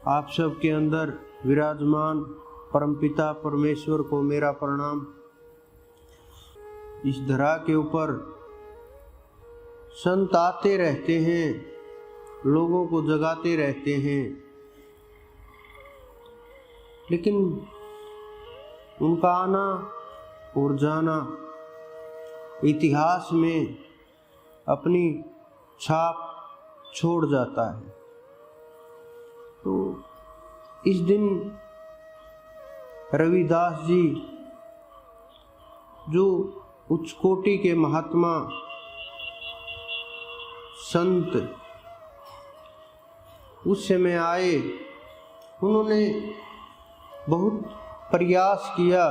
आप सबके अंदर विराजमान परमपिता परमेश्वर को मेरा प्रणाम। इस धरा के ऊपर संत आते रहते हैं, लोगों को जगाते रहते हैं, लेकिन उनका आना और जाना इतिहास में अपनी छाप छोड़ जाता है। तो इस दिन रविदास जी जो उच्च कोटि के महात्मा संत उस समय आए, उन्होंने बहुत प्रयास किया।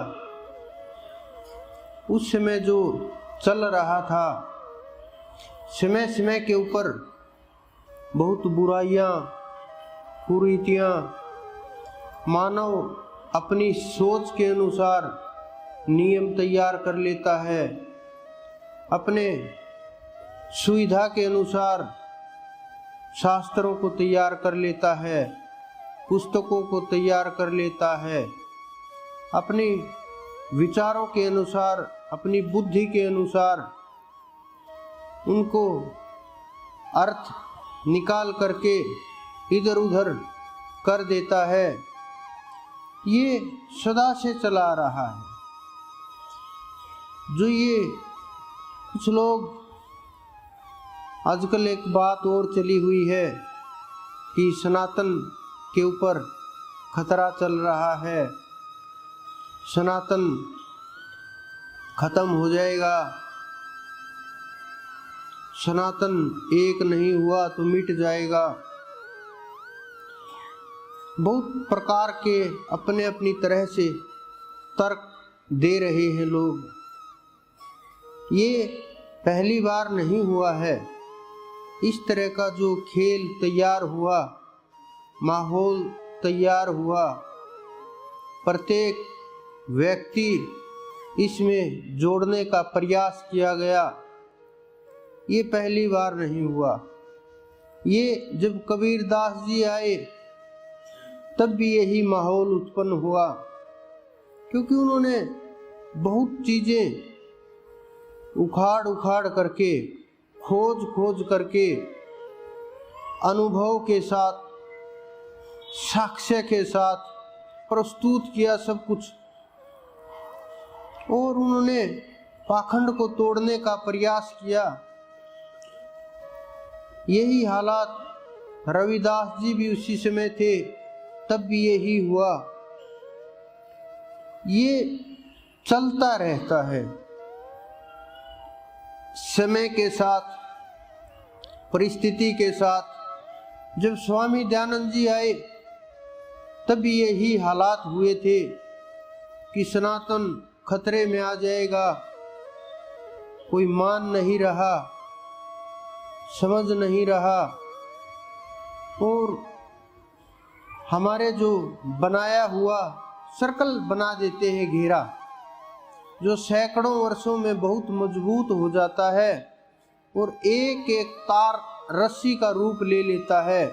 उस समय जो चल रहा था, समय समय के ऊपर बहुत बुराइयां, कुरीतियां, मानव अपनी सोच के अनुसार नियम तैयार कर लेता है, अपने सुविधा के अनुसार शास्त्रों को तैयार कर लेता है, पुस्तकों को तैयार कर लेता है, अपनी विचारों के अनुसार, अपनी बुद्धि के अनुसार उनको अर्थ निकाल करके इधर उधर कर देता है। ये सदा से चला आ रहा है। जो ये कुछ लोग आजकल एक बात और चली हुई है कि सनातन के ऊपर खतरा चल रहा है, सनातन खत्म हो जाएगा, सनातन एक नहीं हुआ तो मिट जाएगा। बहुत प्रकार के अपने अपनी तरह से तर्क दे रहे हैं लोग। ये पहली बार नहीं हुआ है। इस तरह का जो खेल तैयार हुआ, माहौल तैयार हुआ, प्रत्येक व्यक्ति इसमें जोड़ने का प्रयास किया गया, ये पहली बार नहीं हुआ। ये जब कबीरदास जी आए तब भी यही माहौल उत्पन्न हुआ, क्योंकि उन्होंने बहुत चीजें उखाड़ उखाड़ करके, खोज खोज करके, अनुभव के साथ, साक्ष्य के साथ प्रस्तुत किया सब कुछ, और उन्होंने पाखंड को तोड़ने का प्रयास किया। यही हालात रविदास जी भी उसी समय थे, तब भी यही हुआ। ये चलता रहता है समय के साथ, परिस्थिति के साथ। जब स्वामी दयानंद जी आए तब भी यही हालात हुए थे कि सनातन खतरे में आ जाएगा, कोई मान नहीं रहा, समझ नहीं रहा, और हमारे जो बनाया हुआ सर्कल बना देते हैं घेरा, जो सैकड़ों वर्षों में बहुत मजबूत हो जाता है और एक एक तार रस्सी का रूप ले लेता है,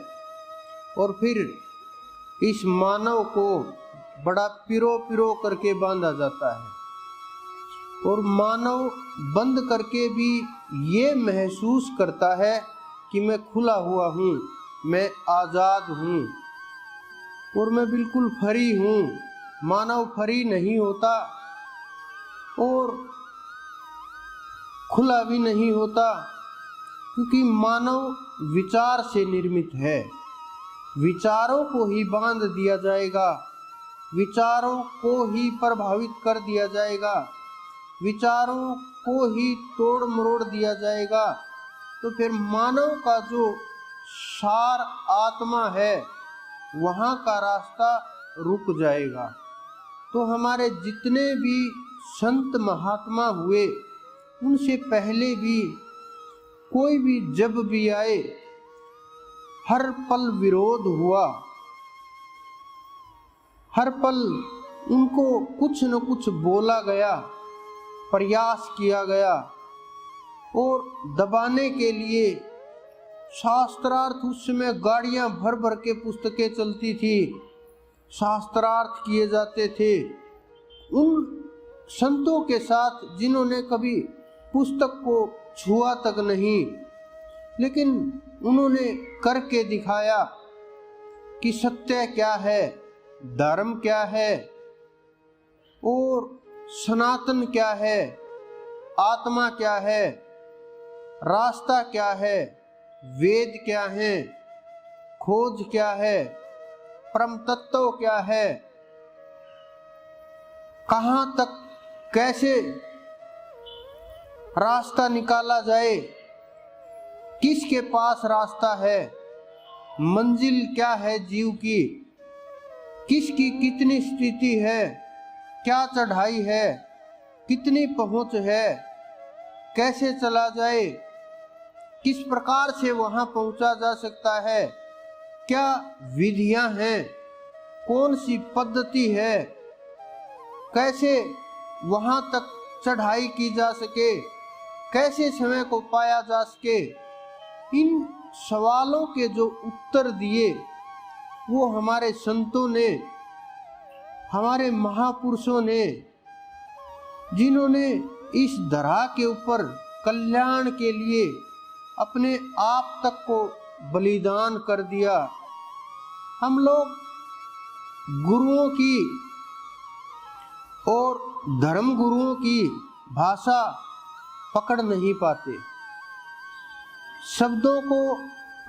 और फिर इस मानव को बड़ा पिरो पिरो करके बांधा जाता है। और मानव बंद करके भी ये महसूस करता है कि मैं खुला हुआ हूँ, मैं आज़ाद हूँ और मैं बिल्कुल फ्री हूँ। मानव फ्री नहीं होता और खुला भी नहीं होता, क्योंकि मानव विचार से निर्मित है। विचारों को ही बांध दिया जाएगा, विचारों को ही प्रभावित कर दिया जाएगा, विचारों को ही तोड़ मरोड़ दिया जाएगा, तो फिर मानव का जो सार आत्मा है वहाँ का रास्ता रुक जाएगा। तो हमारे जितने भी संत महात्मा हुए, उनसे पहले भी कोई भी जब भी आए, हर पल विरोध हुआ, हर पल उनको कुछ न कुछ बोला गया, प्रयास किया गया, और दबाने के लिए शास्त्रार्थ उस समय गाड़ियां भर भर के पुस्तकें चलती थी, शास्त्रार्थ किए जाते थे। उन संतों के साथ जिन्होंने कभी पुस्तक को छुआ तक नहीं, लेकिन उन्होंने करके दिखाया कि सत्य क्या है, धर्म क्या है और सनातन क्या है, आत्मा क्या है, रास्ता क्या है, वेद क्या है, खोज क्या है, परम तत्व क्या है, कहां तक कैसे रास्ता निकाला जाए, किसके पास रास्ता है, मंजिल क्या है जीव की, किसकी कितनी स्थिति है, क्या चढ़ाई है, कितनी पहुंच है, कैसे चला जाए, किस प्रकार से वहां पहुंचा जा सकता है, क्या विधियां हैं, कौन सी पद्धति है, कैसे वहां तक चढ़ाई की जा सके, कैसे समय को पाया जा सके। इन सवालों के जो उत्तर दिए वो हमारे संतों ने, हमारे महापुरुषों ने, जिन्होंने इस धरा के ऊपर कल्याण के लिए अपने आप तक को बलिदान कर दिया। हम लोग गुरुओं की और धर्म गुरुओं की भाषा पकड़ नहीं पाते, शब्दों को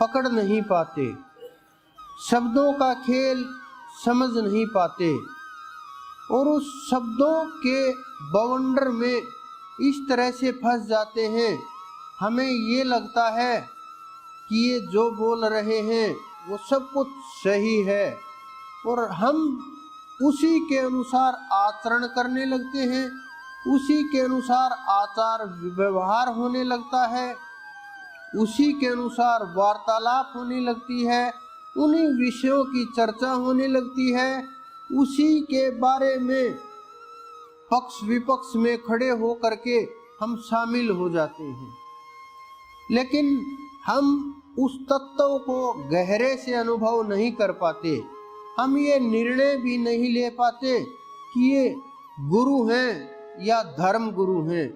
पकड़ नहीं पाते, शब्दों का खेल समझ नहीं पाते और उस शब्दों के बवंडर में इस तरह से फंस जाते हैं। हमें ये लगता है कि ये जो बोल रहे हैं वो सब कुछ सही है और हम उसी के अनुसार आचरण करने लगते हैं, उसी के अनुसार आचार व्यवहार होने लगता है, उसी के अनुसार वार्तालाप होने लगती है, उन्हीं विषयों की चर्चा होने लगती है, उसी के बारे में पक्ष विपक्ष में खड़े हो करके हम शामिल हो जाते हैं। लेकिन हम उस तत्व को गहरे से अनुभव नहीं कर पाते, हम ये निर्णय भी नहीं ले पाते कि ये गुरु हैं या धर्म गुरु हैं।